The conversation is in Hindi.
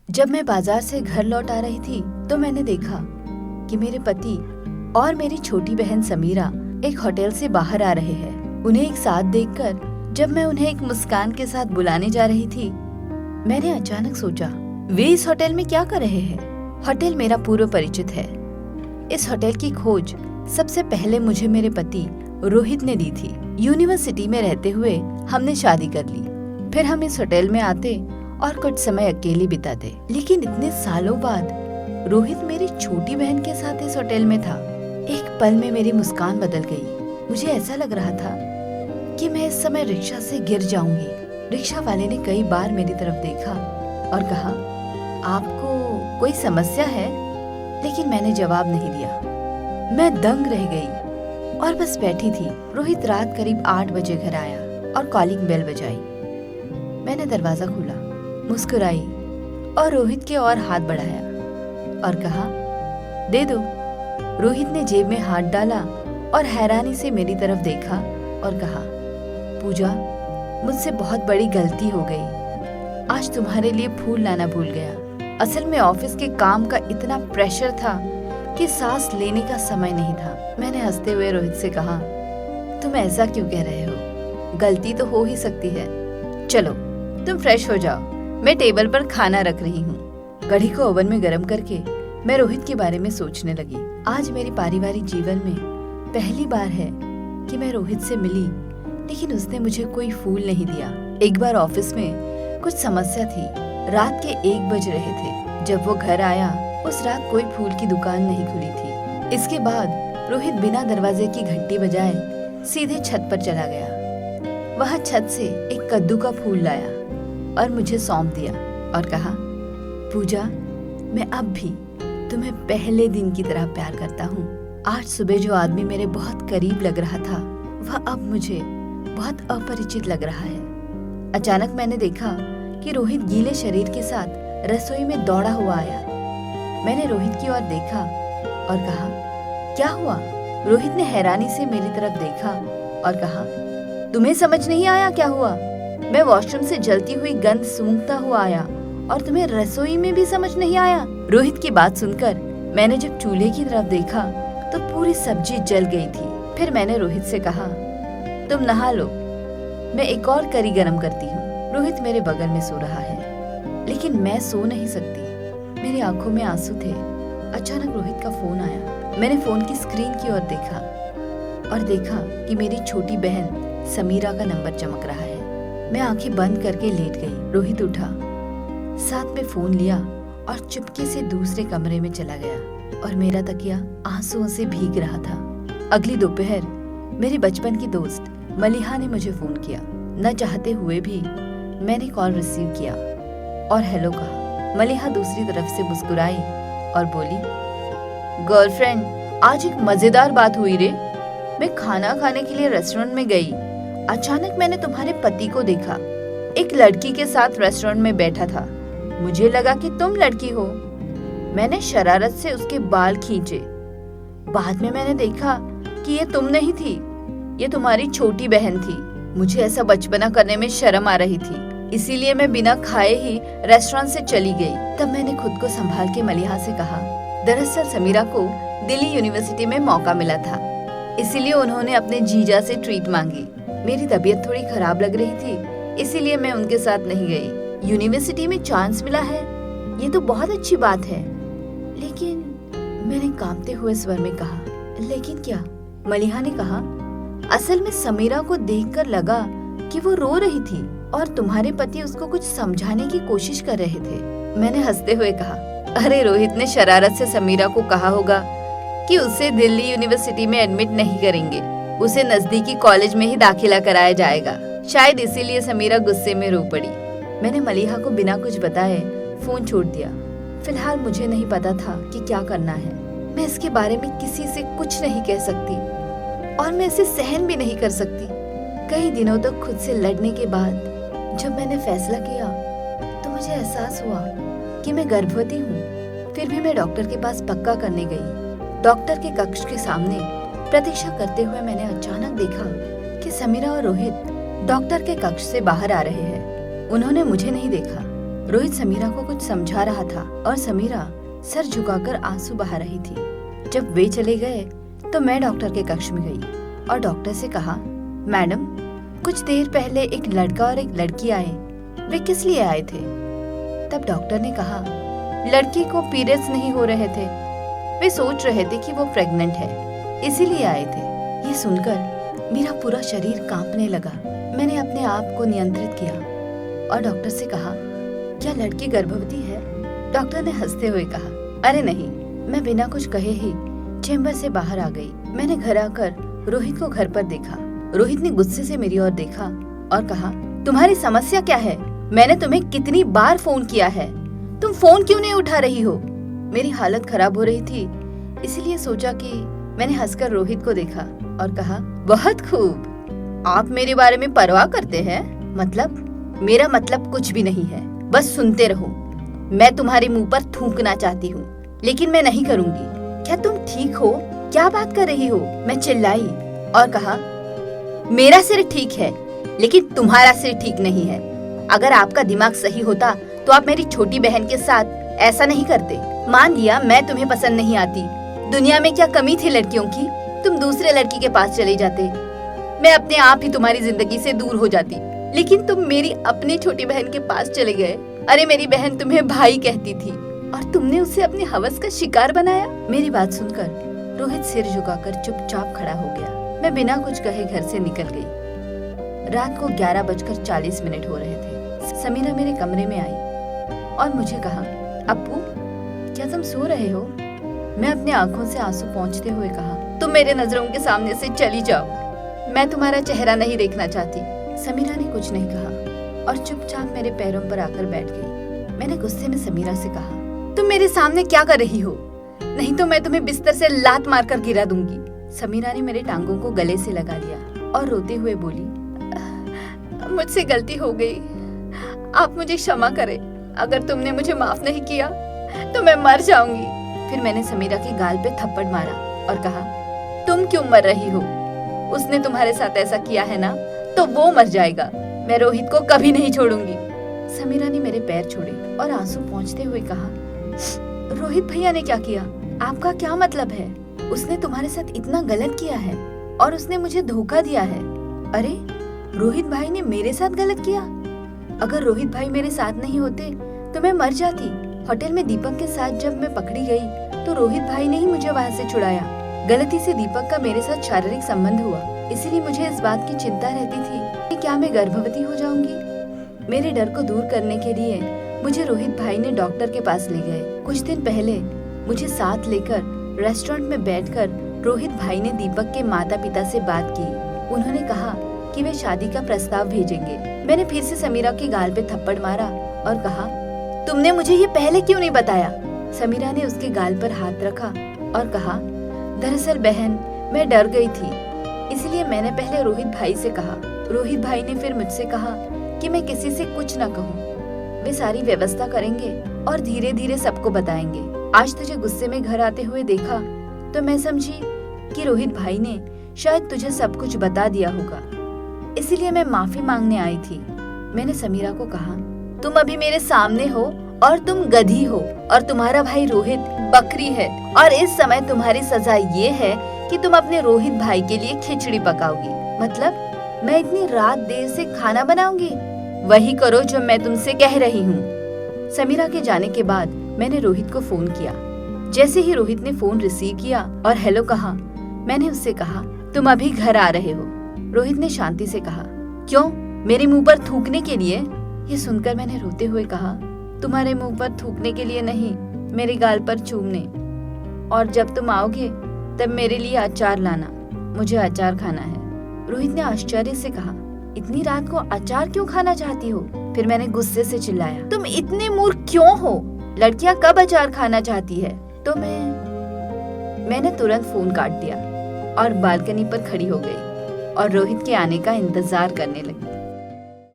जब मैं बाजार से घर लौट आ रही थी तो मैंने देखा कि मेरे पति और मेरी छोटी बहन समीरा एक होटल से बाहर आ रहे हैं। उन्हें एक साथ देखकर जब मैं उन्हें एक मुस्कान के साथ बुलाने जा रही थी, मैंने अचानक सोचा, वे इस होटल में क्या कर रहे हैं? होटल मेरा पूर्व परिचित है। इस होटल की खोज सबसे पहले मुझे मेरे पति रोहित ने दी थी। यूनिवर्सिटी में रहते हुए हमने शादी कर ली। फिर हम इस होटल में आते और कुछ समय अकेले बिताते। लेकिन इतने सालों बाद रोहित मेरी छोटी बहन के साथ इस होटल में था। एक पल में मेरी मुस्कान बदल गई। मुझे ऐसा लग रहा था कि मैं इस समय रिक्शा से गिर जाऊंगी। रिक्शा वाले ने कई बार मेरी तरफ देखा और कहा, आपको कोई समस्या है? लेकिन मैंने जवाब नहीं दिया। मैं दंग रह गई और बस बैठी थी। रोहित रात करीब 8 बजे घर आया और कॉलिंग बेल बजाई। मैंने दरवाजा खोला, मुस्कुराई और रोहित के और हाथ बढ़ाया और कहा, दे दो। रोहित ने जेब में हाथ डाला और हैरानी से मेरी तरफ देखा और कहा, पूजा, मुझसे बहुत बड़ी गलती हो गई। आज तुम्हारे लिए फूल लाना भूल गया। असल में ऑफिस के काम का इतना प्रेशर था कि सांस लेने का समय नहीं था। मैंने हंसते हुए रोहित से कहा, तुम ऐसा क्यों कह रहे हो? गलती तो हो ही सकती है। चलो तुम फ्रेश हो जाओ, मैं टेबल पर खाना रख रही हूँ। कढ़ी को ओवन में गर्म करके मैं रोहित के बारे में सोचने लगी। आज मेरे पारिवारिक जीवन में पहली बार है कि मैं रोहित से मिली, लेकिन उसने मुझे कोई फूल नहीं दिया। एक बार ऑफिस में कुछ समस्या थी। रात के 1 बज रहे थे। जब वो घर आया, उस रात कोई फूल की दुकान नहीं खुली थी। इसके बाद रोहित बिना दरवाजे की घंटी बजाए सीधे छत पर चला गया। वह छत से एक कद्दू का फूल लाया और मुझे सौंप दिया और कहा, पूजा, मैं अब भी तुम्हें पहले दिन की तरह प्यार करता हूँ। आज सुबह जो आदमी मेरे बहुत करीब लग रहा था, वह अब मुझे बहुत अपरिचित लग रहा है। अचानक मैंने देखा कि रोहित गीले शरीर के साथ रसोई में दौड़ा हुआ आया। मैंने रोहित की ओर देखा और कहा, क्या हुआ? रोहित ने हैरानी से मेरी तरफ देखा और कहा, तुम्हें समझ नहीं आया क्या हुआ? मैं वॉशरूम से जलती हुई गंध सूंघता हुआ आया और तुम्हें रसोई में भी समझ नहीं आया? रोहित की बात सुनकर मैंने जब चूल्हे की तरफ देखा तो पूरी सब्जी जल गई थी। फिर मैंने रोहित से कहा, तुम नहा लो, मैं एक और करी गरम करती हूँ। रोहित मेरे बगल में सो रहा है, लेकिन मैं सो नहीं सकती। मेरी आंखों में आंसू थे। अचानक रोहित का फोन आया। मैंने फोन की स्क्रीन की ओर देखा और देखा कि मेरी छोटी बहन समीरा का नंबर चमक रहा है। मैं आंखें बंद करके लेट गई। रोहित उठा, साथ में फोन लिया और चुपके से दूसरे कमरे में चला गया और मेरा तकिया आंसुओं से भीग रहा था। अगली दोपहर मेरी बचपन की दोस्त मलिहा ने मुझे फोन किया। न चाहते हुए भी मैंने कॉल रिसीव किया और हेलो कहा। मलिहा दूसरी तरफ से मुस्कुराई और बोली, गर्लफ्रेंड, आज एक मजेदार बात हुई रे। मैं खाना खाने के लिए रेस्टोरेंट में गई। अचानक मैंने तुम्हारे पति को देखा, एक लड़की के साथ रेस्टोरेंट में बैठा था। मुझे लगा कि तुम लड़की हो। मैंने शरारत से उसके बाल खींचे। बाद में मैंने देखा कि ये तुम नहीं थी, ये तुम्हारी छोटी बहन थी। मुझे ऐसा बचपना करने में शर्म आ रही थी, इसीलिए मैं बिना खाए ही रेस्टोरेंट से चली गई। तब मैंने खुद को संभाल के मलिहा से कहा, दरअसल समीरा को दिल्ली यूनिवर्सिटी में मौका मिला था, इसीलिए उन्होंने अपने जीजा से ट्रीट मांगी। मेरी तबीयत थोड़ी खराब लग रही थी, इसीलिए मैं उनके साथ नहीं गई। यूनिवर्सिटी में चांस मिला है, ये तो बहुत अच्छी बात है। लेकिन मैंने कांपते हुए स्वर में कहा, लेकिन क्या? मलिहा ने कहा, असल में समीरा को देखकर लगा कि वो रो रही थी और तुम्हारे पति उसको कुछ समझाने की कोशिश कर रहे थे। मैंने हंसते हुए कहा, अरे रोहित ने शरारत से समीरा को कहा होगा कि उसे दिल्ली यूनिवर्सिटी में एडमिट नहीं करेंगे, उसे नजदीकी कॉलेज में ही दाखिला कराया जाएगा। शायद इसीलिए समीरा गुस्से में रो पड़ी। मैंने मलिहा को बिना कुछ बताए फोन छोड़ दिया। फिलहाल मुझे नहीं पता था कि क्या करना है। मैं इसके बारे में किसी से कुछ नहीं कह सकती और मैं इसे सहन भी नहीं कर सकती। कई दिनों तक खुद से लड़ने के बाद जब मैंने फैसला किया तो मुझे एहसास हुआ कि मैं गर्भवती हूँ। फिर भी मैं डॉक्टर के पास पक्का करने गई। डॉक्टर के कक्ष के सामने प्रतीक्षा करते हुए मैंने अचानक देखा कि समीरा और रोहित डॉक्टर के कक्ष से बाहर आ रहे हैं। उन्होंने मुझे नहीं देखा। रोहित समीरा को कुछ समझा रहा था और समीरा सर झुकाकर आंसू बहा रही थी। जब वे चले गए तो मैं डॉक्टर के कक्ष में गई और डॉक्टर से कहा, मैडम, कुछ देर पहले एक लड़का और एक लड़की आए, वे किस लिए आए थे? तब डॉक्टर ने कहा, लड़की को पीरियड्स नहीं हो रहे थे, वे सोच रहे थे कि वो प्रेग्नेंट है, इसीलिए आए थे। ये सुनकर मेरा पूरा शरीर कांपने लगा। मैंने अपने आप को नियंत्रित किया और डॉक्टर से कहा, क्या लड़की गर्भवती है? डॉक्टर ने हंसते हुए कहा, अरे नहीं। मैं बिना कुछ कहे ही चेंबर से बाहर आ गई। मैंने घर आकर रोहित को घर पर देखा। रोहित ने गुस्से से मेरी ओर देखा और कहा, तुम्हारी समस्या क्या है? मैंने तुम्हें कितनी बार फोन किया है, तुम फोन क्यों नहीं उठा रही हो? मेरी हालत खराब हो रही थी, इसलिए सोचा कि मैंने हंसकर रोहित को देखा और कहा, बहुत खूब, आप मेरे बारे में परवाह करते हैं? मतलब? मेरा मतलब कुछ भी नहीं है, बस सुनते रहो। मैं तुम्हारे मुंह पर थूकना चाहती हूँ, लेकिन मैं नहीं करूँगी। क्या तुम ठीक हो? क्या बात कर रही हो? मैं चिल्लाई और कहा, मेरा सिर ठीक है, लेकिन तुम्हारा सिर ठीक नहीं है। अगर आपका दिमाग सही होता तो आप मेरी छोटी बहन के साथ ऐसा नहीं करते। मान लिया मैं तुम्हें पसंद नहीं आती, दुनिया में क्या कमी थी लड़कियों की? तुम दूसरे लड़की के पास चले जाते, मैं अपने आप ही तुम्हारी जिंदगी से दूर हो जाती, लेकिन तुम मेरी अपनी छोटी बहन के पास चले गए। अरे मेरी बहन तुम्हें भाई कहती थी और तुमने उसे अपने हवस का शिकार बनाया। मेरी बात सुनकर रोहित सिर झुकाकर चुपचाप खड़ा हो गया। मैं बिना कुछ कहे घर से निकल गई। रात को 11:40 हो रहे थे। समीरा मेरे कमरे में आई और मुझे कहा, अप्पू, क्या तुम सो रहे हो? मैं अपनी आंखों से आंसू पोंछते हुए कहा, तुम मेरे नजरों के सामने से चली जाओ, मैं तुम्हारा चेहरा नहीं देखना चाहती। समीरा ने कुछ नहीं कहा और चुपचाप मेरे पैरों पर आकर बैठ गई। मैंने गुस्से में समीरा से कहा, तुम मेरे सामने क्या कर रही हो? नहीं तो मैं तुम्हें बिस्तर से लात मारकर गिरा दूंगी। समीरा ने मेरे टांगों को गले से लगा लिया और रोते हुए बोली, मुझसे गलती हो गई, आप मुझे क्षमा करें। अगर तुमने मुझे माफ नहीं किया तो मैं मर जाऊंगी। फिर मैंने समीरा के गाल पे थप्पड़ मारा और कहा, तुम क्यों मर रही हो? उसने तुम्हारे साथ ऐसा किया है ना, तो वो मर जाएगा। मैं रोहित को कभी नहीं छोड़ूंगी। समीरा ने मेरे पैर छोड़े और आंसू पोंछते हुए कहा, रोहित भैया ने क्या किया? आपका क्या मतलब है? उसने तुम्हारे साथ इतना गलत किया है और उसने मुझे धोखा दिया है। अरे, रोहित भाई ने मेरे साथ गलत किया? अगर रोहित भाई मेरे साथ नहीं होते तो मैं मर जाती। होटल में दीपक के साथ जब मैं पकड़ी गई तो रोहित भाई ने ही मुझे वहाँ से छुड़ाया। गलती से दीपक का मेरे साथ शारीरिक संबंध हुआ, इसीलिए मुझे इस बात की चिंता रहती थी कि क्या मैं गर्भवती हो जाऊंगी। मेरे डर को दूर करने के लिए मुझे रोहित भाई ने डॉक्टर के पास ले गए। कुछ दिन पहले मुझे साथ लेकर रेस्टोरेंट में बैठकर रोहित भाई ने दीपक के माता पिता से बात की। उन्होंने कहा कि वे शादी का प्रस्ताव भेजेंगे। मैंने फिर से समीरा के गाल पे थप्पड़ मारा और कहा, तुमने मुझे ये पहले क्यों नहीं बताया? समीरा ने उसके गाल पर हाथ रखा और कहा, दरअसल बहन, मैं डर गई थी, इसलिए मैंने पहले रोहित भाई से कहा। रोहित भाई ने फिर मुझसे कहा कि मैं किसी से कुछ न कहूँ, वे सारी व्यवस्था करेंगे और धीरे धीरे सबको बताएंगे। आज तुझे गुस्से में घर आते हुए देखा तो मैं समझी कि रोहित भाई ने शायद तुझे सब कुछ बता दिया होगा, इसीलिए मैं माफी मांगने आई थी। मैंने समीरा को कहा, तुम अभी मेरे सामने हो और तुम गधी हो और तुम्हारा भाई रोहित बकरी है, और इस समय तुम्हारी सजा ये है कि तुम अपने रोहित भाई के लिए खिचड़ी पकाओगी। मतलब मैं इतनी रात देर से खाना बनाऊंगी? वही करो जो मैं तुमसे कह रही हूँ। समीरा के जाने के बाद मैंने रोहित को फोन किया। जैसे ही रोहित ने फोन रिसीव किया और हेलो कहा, मैंने उससे कहा, तुम अभी घर आ रहे हो? रोहित ने शांति से कहा, क्यों, मेरे मुंह पर थूकने के लिए? ये सुनकर मैंने रोते हुए कहा, तुम्हारे मुंह पर थूकने के लिए नहीं, मेरे गाल पर चूमने, और जब तुम आओगे तब मेरे लिए अचार लाना, मुझे अचार खाना है। रोहित ने आश्चर्य से कहा, इतनी रात को अचार क्यों खाना चाहती हो? फिर मैंने गुस्से से चिल्लाया, तुम इतने मूर्ख क्यों हो? लड़कियां कब अचार खाना चाहती है? तो मैंने तुरंत फोन काट दिया और बालकनी पर खड़ी हो गई और रोहित के आने का इंतजार करने लगी।